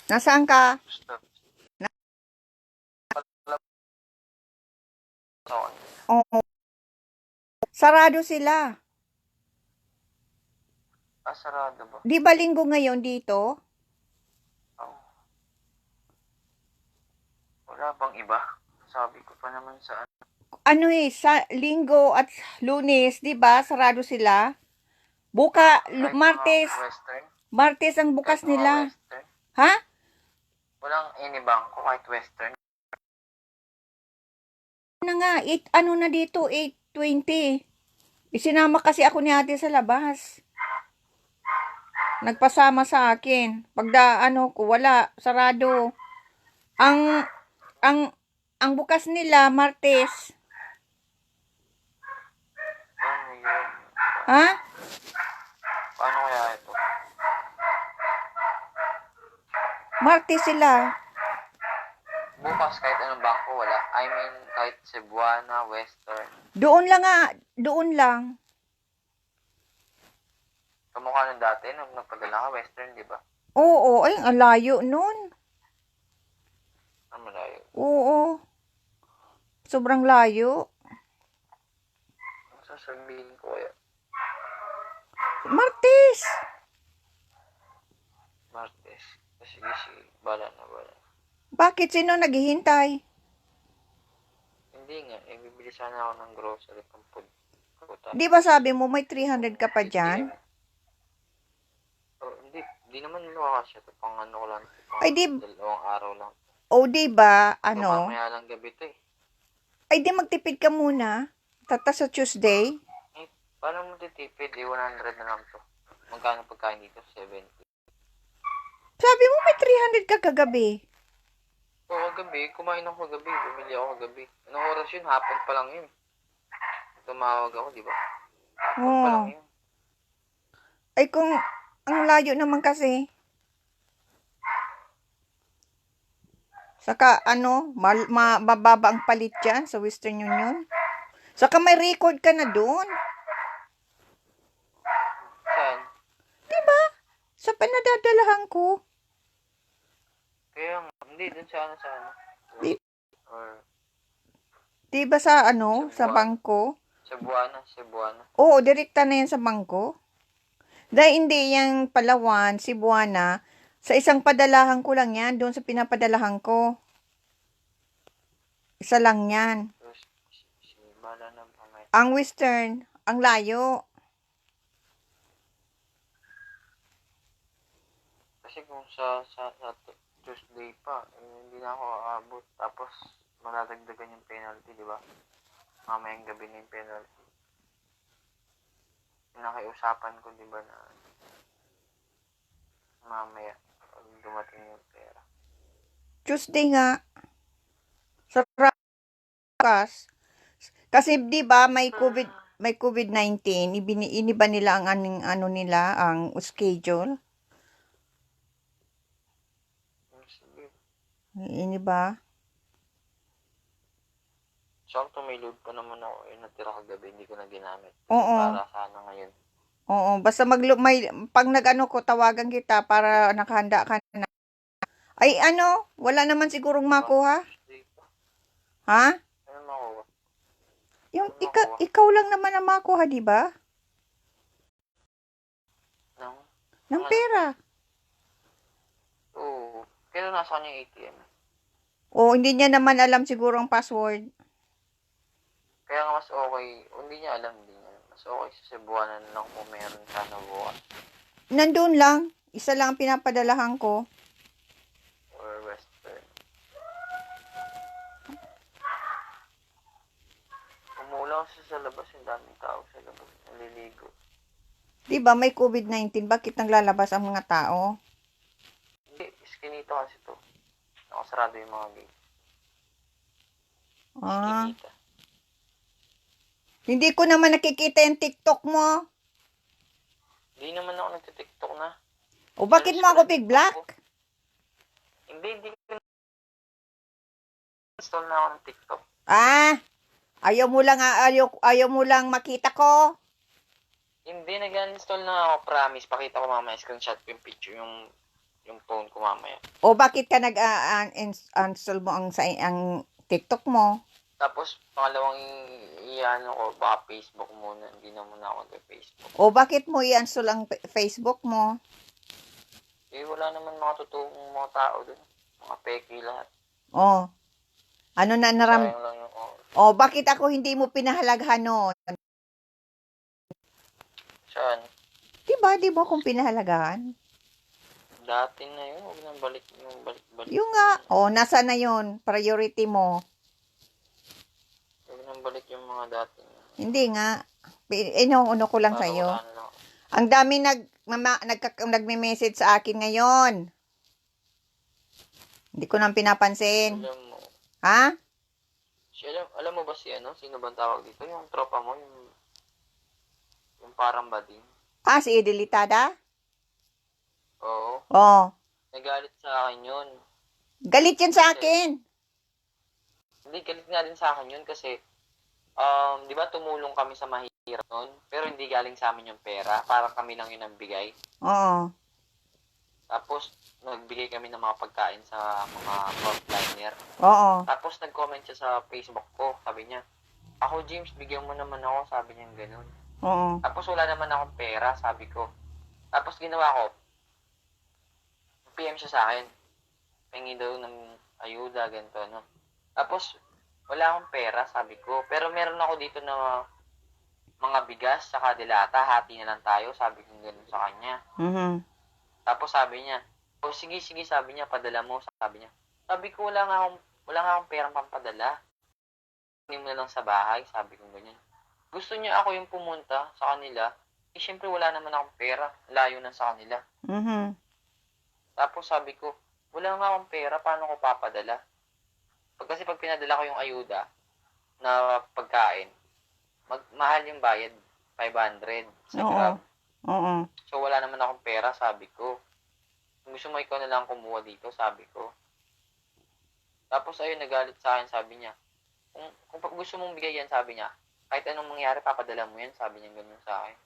Nasaan ka? Gusto. Oo. Sarado sila. Sarado ba? Di ba linggo ngayon dito? Oh, wala bang iba? Sabi ko pa naman sa Ano sa linggo at lunes, di ba? Sarado sila. kahit mga Martes. western. Martes ang Kahit bukas mga nila. western. Ha? Walang inibangko kahit western. Na nga, ano na dito, 8:20. Isinama kasi ako ni ate sa labas. Nagpasama sa akin. Pagda ano ko, wala, sarado. Ang, ang, ang bukas nila, Martes. Paano yun? Ha? Paano kaya ito? Martes sila. Bukas kahit anong bangko wala. I mean, kahit Cebuana, western. Doon lang nga, doon lang. Kamukha ng dati, nung nagpadala ka, western, di ba? Oo, ay, ang layo nun. Ang malayo. Oo, sobrang layo. Ang sasabihin ko kaya? Martes. Martes. Sige, sige. Bala na, bala. Bakit sino naghihintay? Hindi nga, bibili sana ako ng grocery pang food. Di ba sabi mo may 300 ka pa dyan? Oh, hindi naman makakasya ito. Pang ano ko lang. Pang Ay di, dalawang araw lang. o di ba, Ito ano? mamaya lang gabi ito eh. Ay di magtipid ka muna. Tata sa Tuesday. Eh, paano mo titipid? 100 na lang to. Magkano pagkain dito? 70. Sabi mo may 300 ka kagabi. Oo, kagabi. Kumain ako kagabi. Bumili ako kagabi. Anong oras yun? Hapon pa lang yun. Tumawag ako, di ba? Hapon pa lang yun. Ay kung ang layo naman kasi. Saka ano, mababa ang palit dyan sa Western Union. Saka may record ka na doon. Saan? Diba? Sa pinadadalahan ko. Kaya nga, hindi dun sa ano. Di, Or, diba sa ano, sa bangko? Cebuana. Oo, direkta na yan sa bangko. Dahil hindi yung Palawan, Cebuana, sa isang padalahan ko lang yan, doon sa pinapadalahan ko. Isa lang yan. Bala na mamaya. Ang Western, ang layo. Kasi kung sa Tuesday pa, hindi na ako aabot. Tapos, maladagdagan yung penalty, di ba? Mamayang gabi na yung penalty. Nakiusapan ko, di ba, na mamaya, pag dumating yung pera. Tuesday nga. Sa bukas. Kasi 'di ba may COVID-19, iniba nila ang ano nila, ang schedule. Sige. Iniba. Sakto may load pa naman ako. Natira kagabi, hindi ko na ginamit. Oo. Para sana ngayon. Oo, basta pag nag-ano ko, tawagan kita para nakahanda ka na. Ay ano, wala naman sigurong makuha. Ha? Ano makuha? Yung ikaw lang naman ang makuha, di ba? Ng pera. Oo. Pero nasaan yung ATM? O, hindi niya naman alam siguro ang password. Kaya nga mas okay. Hindi niya alam, hindi niya. Mas okay sa Cebuana na lang kung meron sana bukas. Nandun lang. Isa lang ang pinapadalahan ko. Or western. Umula kasi sa labas. Yung daming tao sa labas. Naliligo. Di ba may COVID-19? Bakit naglalabas ang mga tao? Hindi. Iskinito kasi to. Nakasarado yung mga gate. Ah. Iskinita. Hindi ko naman nakikita yung TikTok mo. Hindi naman ako nagtitiktok na. O bakit mo ako pig-block? Hindi ko install na ako ng TikTok. Ah, ayaw mo lang makita ko. Hindi, nag-install na ako, promise. Pakita ko mamaya, screenshot ko yung picture, yung yung phone ko mamaya. O bakit ka nag-uninstall mo ang TikTok mo? Tapos, pangalawang i-ano ko, baka Facebook muna. Hindi na muna ako Facebook. O bakit mo i-uninstall ang Facebook mo? Eh, wala naman mga totoong mga tao dun. Mga peki lahat. O, ano na Sayang lang yung O, bakit ako hindi mo pinahalagahan noon? Saan? Diba, di mo akong pinahalagahan? Dati na yun. Huwag nang balik yung balik-balik. Yung nga, nasa na yun? Priority mo. Huwag nang balik yung mga dati na. Hindi nga. Inuuno ko lang Para sa'yo. wala na lang. Ang dami nagme-message sa akin ngayon. Hindi ko nang pinapansin. Alam mo. Ha? Alam mo ba si ano? Sino bang tawag dito? Yung tropa mo, yung parang bading. Ah, si Idilitada? Oo. Oo. Nagalit sa akin yun. Galit yan sa akin. Hindi, galit nga din sa akin yun kasi, di ba tumulong kami sa mahirap nun? Pero hindi galing sa amin yung pera. Parang kami lang yun ang bigay. Oo. Tapos, nagbigay kami ng mga pagkain sa mga frontliner. Oo. Tapos, nag-comment siya sa Facebook ko. Sabi niya, ako James, bigyan mo naman ako. Sabi niya ganun. Oo. Tapos, wala naman akong pera. Sabi ko. Tapos, ginawa ko. PM siya sa akin. Pengi daw ng ayuda, ganito, ano. Tapos, wala akong pera, sabi ko. Pero meron ako dito na mga bigas, saka dilata, hati na lang tayo, sabi ko ganun sa kanya. Mhm. Tapos sabi niya, sige, sabi niya, padala mo, sabi niya. Sabi ko, wala nga akong perang pampadala. Hindi mo na lang sa bahay, sabi ko ganyan. Gusto niya ako yung pumunta sa kanila, eh syempre wala naman akong pera, layo na sa kanila. Mhm. Tapos sabi ko, wala nga akong pera, paano ko papadala? Kasi pag pinadala ko yung ayuda na pagkain, mahal yung bayad, 500 sa Oo. Grab. Oo. So wala naman akong pera, sabi ko. Kung gusto mo ikaw na lang kumuha dito, sabi ko. Tapos ayun, nagalit sa akin, sabi niya. Kung gusto mong bigay yan, sabi niya, kahit anong mangyari, papadala mo yan, sabi niya ganun sa akin.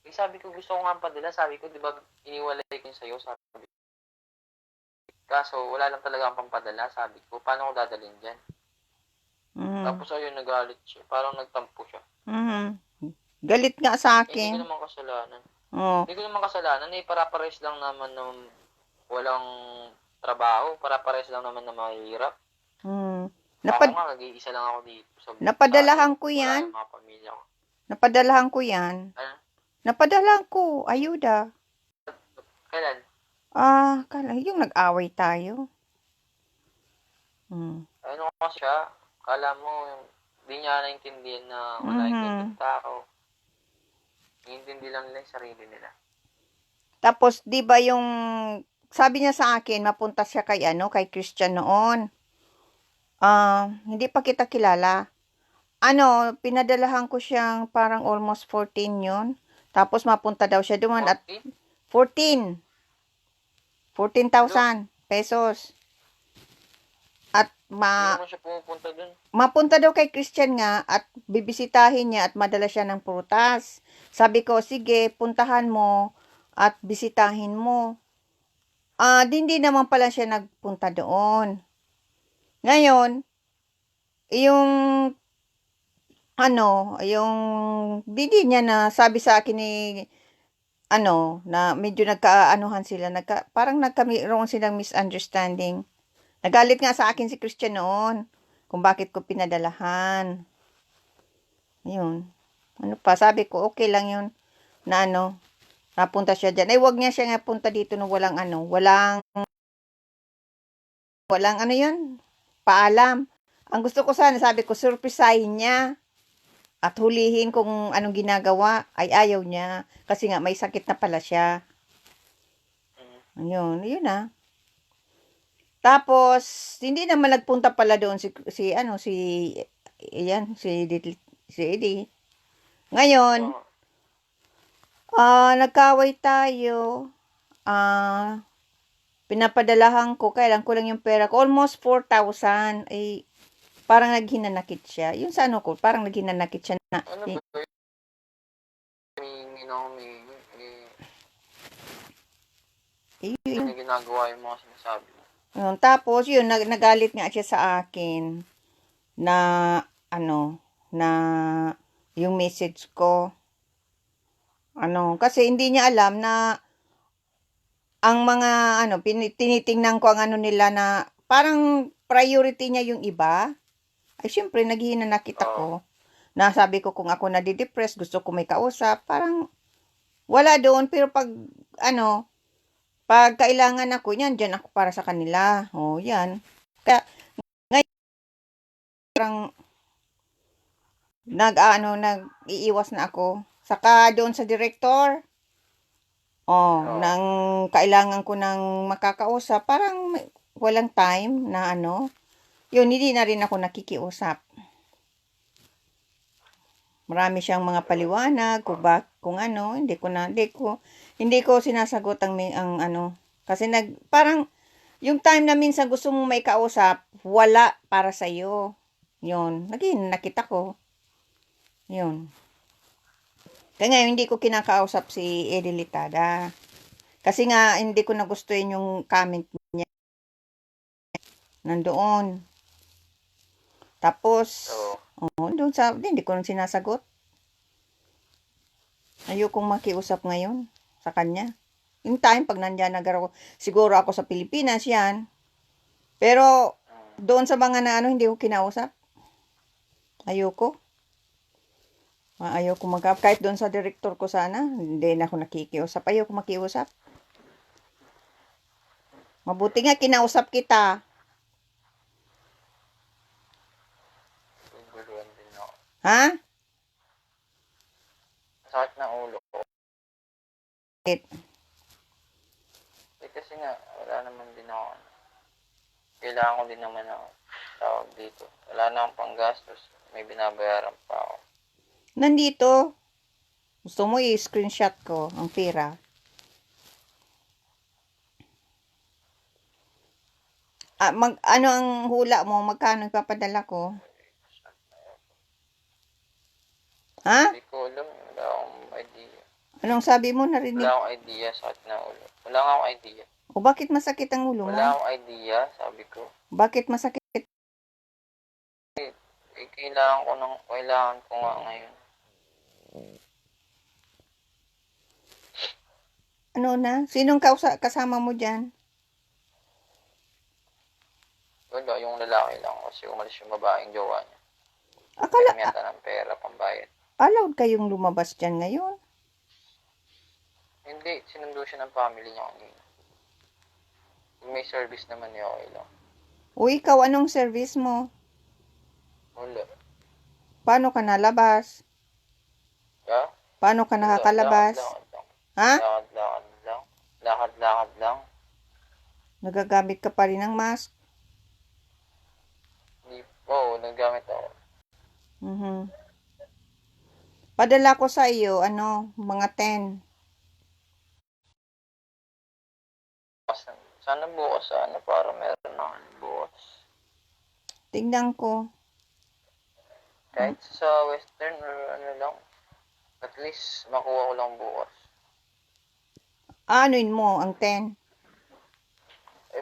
Eh, sabi ko, gusto ko nga padala, sabi ko, di ba, iniwalay ko sa'yo, sabi ko. Kaso, wala lang talaga ang pampadala, sabi ko, paano ko dadalhin dyan? Mhm. Tapos ayun, nagalit siya, parang nagtampo siya. Mhm. Galit nga sa Hindi ko akin. naman kasalanan. Oo. Hindi ko naman kasalanan, para-pares lang naman ng walang trabaho, para-pares lang naman na mahirap. Mhm. Ako nga, nag-iisa lang ako dito. Napadalahan ko wala yan. yung mga pamilya ko. Napadalahan ko yan. Ano? Napadalahan ko. Ayuda. Kailan? Yung nag-away tayo. Ano kasi siya, kala mo, hindi niya naintindihan na wala yung ganyan tao. Naintindi lang nila yung sarili nila. Tapos, di ba yung, sabi niya sa akin, mapunta siya kay Christian noon. Hindi pa kita kilala. Pinadalahan ko siyang parang almost 14 yun. Tapos, mapunta daw siya doon at 14. 14,000 pesos. At Hindi naman siya pumupunta dun. mapunta daw kay Christian nga at bibisitahin niya at madala siya ng prutas. Sabi ko, sige, puntahan mo at bisitahin mo. Hindi naman pala siya nagpunta doon. Ngayon, yung hindi niya na sabi sa akin na medyo nagkaanuhan sila, parang nagkaroon silang misunderstanding. Nagalit nga sa akin si Christian noon kung bakit ko pinadalahan. Yun. Sabi ko, okay lang yun na napunta siya dyan. Ay, wag niya siya nga punta dito no walang yun, paalam. Ang gusto ko sana, sabi ko, surprisahin niya at hulihin kung anong ginagawa. Ay, ayaw niya. Kasi nga, may sakit na pala siya. Yun na. Tapos, hindi naman nagpunta pala doon si Eddie. Ngayon, nagkaway tayo. Pinapadalahan ko, kailan ko lang yung pera ko. Almost 4,000. Ay, parang naghinanakit siya. Yung sa ko, parang naghinanakit siya na. Ano ba? May ginagawa yung mga sinasabi mo. Yun. Tapos, yun, nagalit nga siya sa akin na, ano, na yung message ko. Kasi hindi niya alam na ang mga, tinitingnan ko ang ano nila na parang priority niya yung iba. Ay, syempre, naghihinanakit ako. Na sabi ko kung ako nadidepress, gusto ko may kausap, parang wala doon. Pero pag kailangan ako, yan, dyan ako para sa kanila. O, yan. Kaya, ngayon, parang, nag-iiwas na ako. Saka doon sa director, nang kailangan ko ng makakausap, parang walang time na yun, hindi na rin ako nakikiusap. Marami siyang mga paliwanag kung hindi ko sinasagot kasi parang yung time na minsan gusto mong may kausap, wala para sa iyo. Yun, nakita ko. Yun. Kaya ngayon, hindi ko kinakausap si Edilitada. Kasi nga, hindi ko nagustuhin yung comment niya. Nandoon. Tapos, doon hindi ko nang sinasagot. Ayokong makiusap ngayon sa kanya. Yung time, pag nandiyan siguro ako sa Pilipinas, yan. Pero, doon sa mga hindi ko kinausap. Ayoko kahit doon sa director ko sana, hindi na ako nakikiusap. Ayoko makiusap. Mabuti nga kinausap kita. Guluhan din ako. Ha? Sakit ng ulo ko. Eh, kasi nga, wala naman din ako. Kailangan ko din naman ako tawag dito. Wala na akong panggastos. May binabayaran pa ako. Nandito. Gusto mo i-screenshot ko ang pera. Ano ang hula mo? Magkano ipapadala ko? Ha? Hindi ko alam. Wala akong idea. Anong sabi mo? Narinig? Wala akong idea. Sakit ng ulo. Wala akong idea. O bakit masakit ang ulo mo? Wala akong idea, sabi ko. Bakit masakit? Kailangan ko nga ngayon. Ano na? Sinong kasama mo dyan? Wala, yung lalaki lang kasi umalis yung babaeng jowa niya. Akala, Kaya ng pera, pambayad. allowed kayong lumabas dyan ngayon? Hindi, sinundo siya ng family niya kanina. Kung may service naman niya, okay lang. O ikaw, anong service mo? Wala. Paano ka nalabas? Ha? Paano ka nakakalabas? Lakad lang. Ha? Lakad lang. Lakad lang. Nagagamit ka pa rin ng mask? Oo, naggamit ako. Padala ko sa iyo, mga 10. Sana bukas, para meron na bukas. Tingnan ko. Kahit sa western or lang, at least makuha ko lang bukas. Anuin mo ang 10?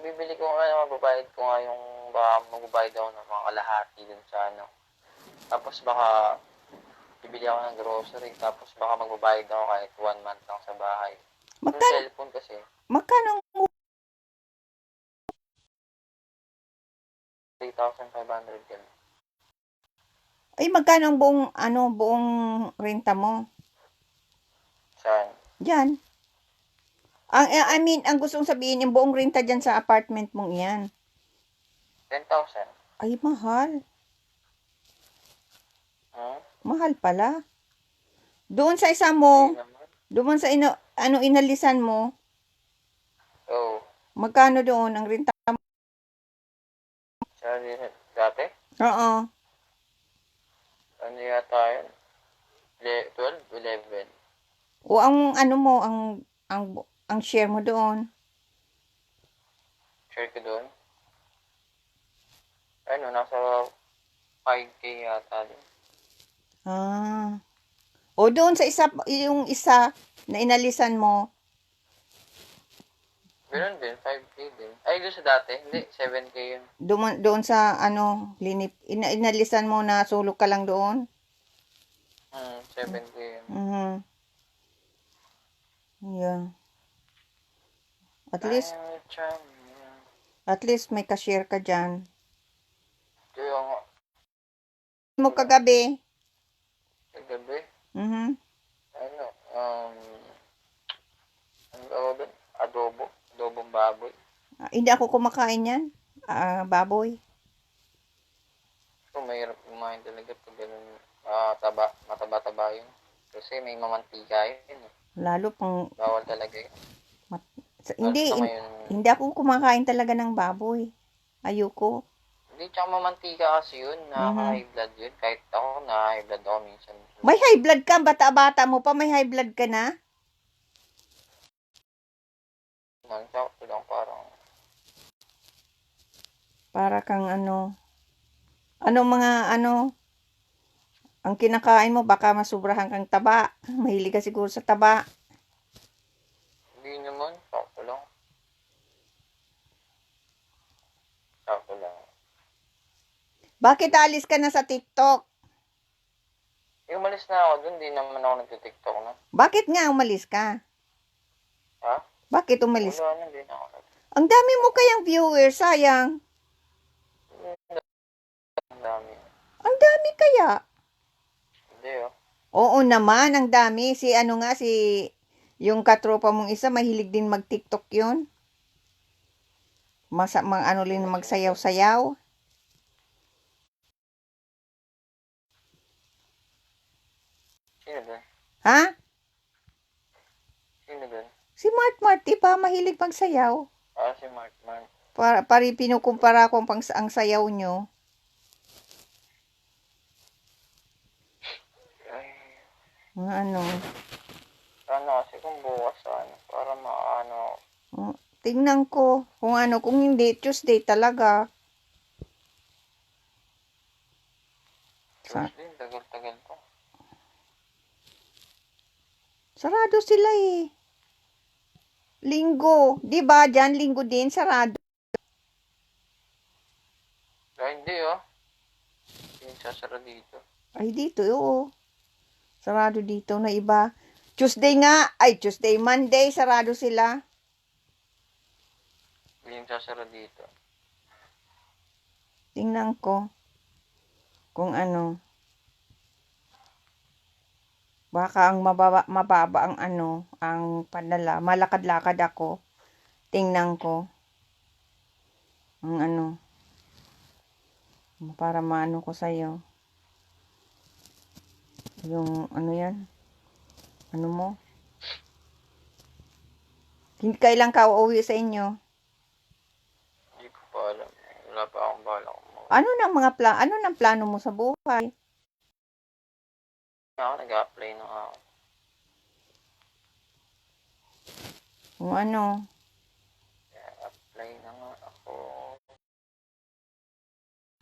Bibili ko nga, mababayad ko nga yung, baka magbabayad ako ng mga kalahati dun sa Tapos baka, bibili ako ng grocery, tapos baka magbabayad ako kahit 1 month lang sa bahay. Yung cellphone kasi. Magkano? 3,500 yan. Ay, magkano ang buong renta mo? Saan? Diyan. Ang gustong sabihin, yung buong renta dyan sa apartment mong iyan. 10,000. Ay, mahal. Mahal pala. Doon sa isa mo, doon sa inalisan mo, magkano doon ang renta mo? Sa dati? Oo. Ano yata yun? 12, 11. O ang share mo doon. Share ko doon? Nasa 5K yata din. O doon sa yung isa na inalisan mo. Ganun din, 5K din. Ay, doon sa dati, hindi, 7K yun. Doon sa ano, inalisan mo na sulok ka lang doon? 7K yun. Mhm. Yeah. At least, may cashier ka dyan. Kaya nga, Mo kagabi. kagabi, Mhm. ano, ano tawag doon? Adobong baboy. Hindi ako kumakain yan. Baboy. So, mahirap kumain talaga pag ganun, mataba-taba yun. Kasi may mamantika yun. Lalo pang, Bawal talaga yun. hindi, Saka yun, hindi ako kumakain talaga ng baboy. Ayoko. hindi, tsaka mamantika kasi yun. Nakaka-high blood yun. Kahit ako, na-high blood ako minsan. May high blood ka, bata-bata mo pa, may high blood ka na? Sakto lang, parang, Para kang ano ang kinakain mo, baka masubrahan kang taba. Mahilig ka siguro sa taba. hindi naman, sakto lang. Sakto lang. Bakit alis ka na sa TikTok? Umalis na ako dun, di naman ako nag-tiktok na. Bakit nga umalis ka? Ha? Bakit umalis? Wala na, di na ako Ang dami mo kayang viewers, sayang. Ang dami. Ang dami kaya. Hindi, oh. Oo naman, ang dami. Yung katropa mong isa, mahilig din mag-TikTok yun. Magsayaw-sayaw. Sino dun? Ha? Sino dun? Si Mart Marty pa, mahilig magsayaw. Si Mark. Pinukumpara ko ang sayaw nyo. Ay, Ano? kasi kung bukas, para maano. Tingnan ko. Kung hindi, Tuesday talaga. Tuesday, tagal-tagal to. Sarado sila eh. Linggo. Di ba dyan, linggo din, sarado. Hindi, oh. Hindi sasara dito. Ay, dito, oo. Sarado dito na iba. Monday, sarado sila. Hindi sasara dito. Tingnan ko. Kung ano. Baka ang mababa ang padala. Malakad-lakad ako. Tingnan ko. Ang ano. Para maano ko sa'yo. Yung ano yan. Ano mo? Kailan ka uuwi sa inyo? Hindi ko pa alam. Wala pa akong bala kung Ano nang plano mo sa buhay? ako nag-apply na ako. Kung ano? Apply na nga ako.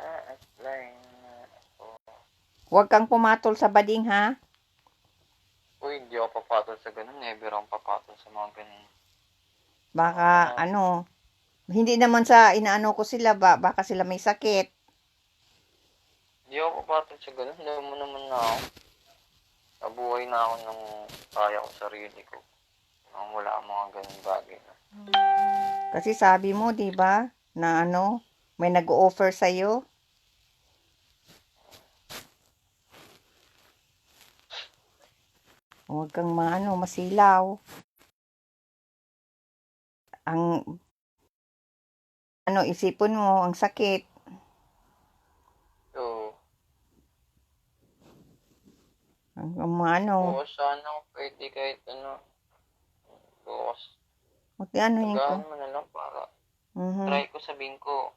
Apply na ako. Huwag kang pumatol sa bading, ha? Uy, hindi ako papatol sa ganun. Never akong papatol sa mga ganun. Baka, hindi naman sa inaano ko sila, baka sila may sakit. Hindi ako papatol sa ganun. Alam mo naman na ako. Nabuhay na ako ng kaya ko sarili ko. Nang wala ang mga ganun bagay na. Kasi sabi mo, di ba, na may nag-o-offer sa'yo. Huwag kang masilaw. Isipon mo, ang sakit. So, Ang bukas sana pwede kahit bukas. Magkanohin ko. Tagaan mo na lang para Mhm. try ko sabihin ko.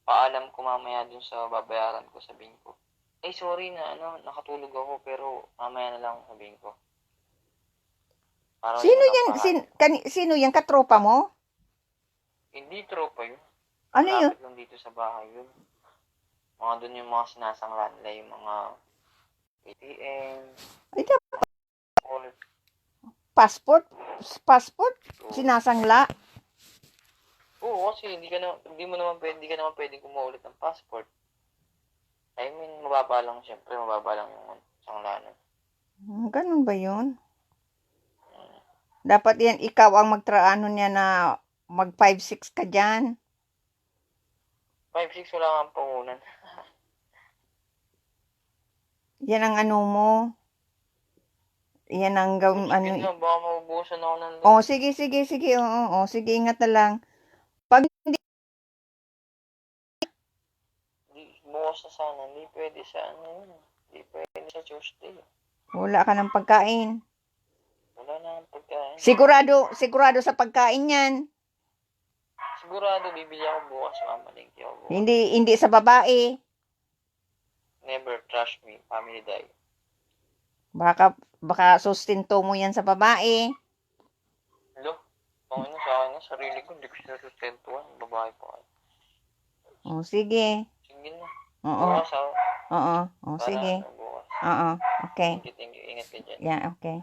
Paalam ko mamaya dun sa babayaran ko, sabihin ko. Ay, sorry na nakatulog ako pero mamaya na lang sabihin ko. Para Sino yan? Sino yan? Katropa mo? Hindi tropa yun. Ano yun? Malapit lang dito sa bahay yun. Mga dun yung mga sinasanglan nila, yung mga ATM, Ay, dapat all. passport? Sinasangla? Oo, kasi hindi ka naman pwedeng kumuha ulit ng passport. I mean, mababa lang, syempre, mababa lang yung sanglanan. Ganun ba yun? Dapat yan, ikaw ang magtraano niya na mag 5-6 ka dyan. 5-6 wala nga ang pangunan. Yan ang ano mo. Yan ang gawin, ano. Sige na, baka maubusan ako ng Oh, load. sige, sige, sige. Oo, oh, sige, ingat na lang. Pag hindi, Bukas na sana, hindi pwede sa ano yun. Hindi pwede sa Tuesday. wala ka ng pagkain. Wala na ang pagkain. Sigurado sa pagkain yan. Sigurado, bibili ako bukas, mamalingki ako bukas. Hindi sa babae. Never trust me, family die. Baka sustento mo yan sa babae. Lo, kung ano sa akin, sarili ko, hindi ko siya sustentuhan. Babae pa kayo. Oh, sige. Sige na. Oo. Bukas ako. Oo. Oh, Para sige. ano, bukas. Oo. Okay. Thank you. Ingat ka dyan. Yeah, okay.